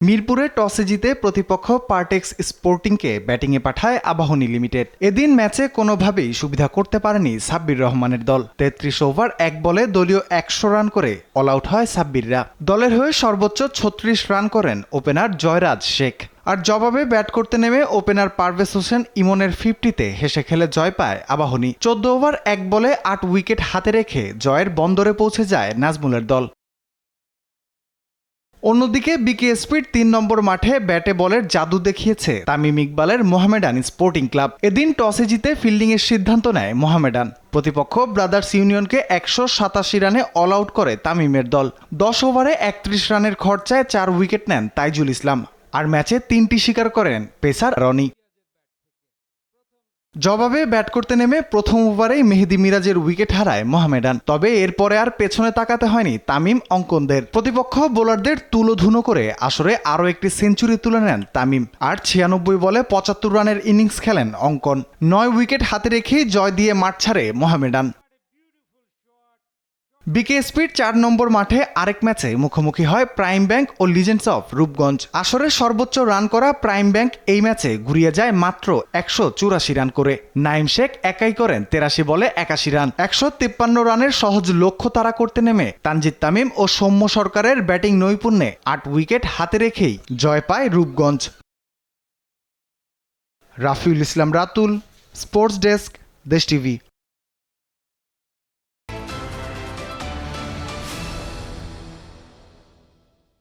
মিরপুরে টসে জিতে প্রতিপক্ষ পার্টেক্স স্পোর্টিংকে ব্যাটিংয়ে পাঠায় আবাহনী লিমিটেড। এদিন ম্যাচে কোনোভাবেই সুবিধা করতে পারেনি সাব্বির রহমানের দল। ৩৩ ওভার ১ বলে দলীয় ১০০ রান করে অল আউট হয় সাব্বিররা। দলের হয়ে সর্বোচ্চ ৩৬ রান করেন ওপেনার জয়রাজ শেখ। আর জবাবে ব্যাট করতে নেমে ওপেনার পারভেজ হোসেন ইমনের 50-তে হেসে খেলে জয় পায় আবাহনী। ১৪ ওভার ১ বলে ৮ উইকেট হাতে রেখে জয়ের বন্দরে পৌঁছে যায় নাজমুলের দল। অন্যদিকে বিকেএসপির ৩ নম্বর মাঠে ব্যাটে বলের জাদু দেখিয়েছে তামিম ইকবালের মোহামেডান স্পোর্টিং ক্লাব। এদিন টসে জিতে ফিল্ডিংয়ের সিদ্ধান্ত নেয় মোহামেডান। প্রতিপক্ষ ব্রাদার্স ইউনিয়নকে ১৮৭ রানে অল আউট করে তামিমের দল। ১০ ওভারে ৩১ রানের খরচায় ৪ উইকেট নেন তাইজুল ইসলাম। আর ম্যাচে ৩টি শিকার করেন পেসার রনি। জবাবে ব্যাট করতে নেমে প্রথম ওভারেই মেহেদী মিরাজের উইকেট হারায় মোহামেডান। তবে এরপরে আর পেছনে তাকাতে হয়নি তামিম অঙ্কনদের। প্রতিপক্ষ বোলারদের তুলোধুনো করে আসরে আরও একটি সেঞ্চুরি তুলে নেন তামিম। আর ৯৬ বলে ৭৫ রানের ইনিংস খেলেন অঙ্কন। ৯ উইকেট হাতে রেখেই জয় দিয়ে মাঠ ছাড়ে মোহামেডান। বিকেএসপির ৪ নম্বর মাঠে আরেক ম্যাচে মুখোমুখি হয় প্রাইম ব্যাংক ও লিজেন্ডস অফ রূপগঞ্জ। আসরের সর্বোচ্চ রান করা প্রাইম ব্যাংক এই ম্যাচে ঘুরিয়ে যায় মাত্র ১৮৪ রান করে। নাইম শেখ একাই করেন ৮৩ বলে ৮১ রান। ১৫৩ রানের সহজ লক্ষ্য তাড়া করতে নেমে তানজিদ তামিম ও সৌম্য সরকারের ব্যাটিং নৈপুণ্যে ৮ উইকেট হাতে রেখেই জয় পায় রূপগঞ্জ। রাফিউল ইসলাম রাতুল, স্পোর্টস ডেস্ক, দেশ টিভি।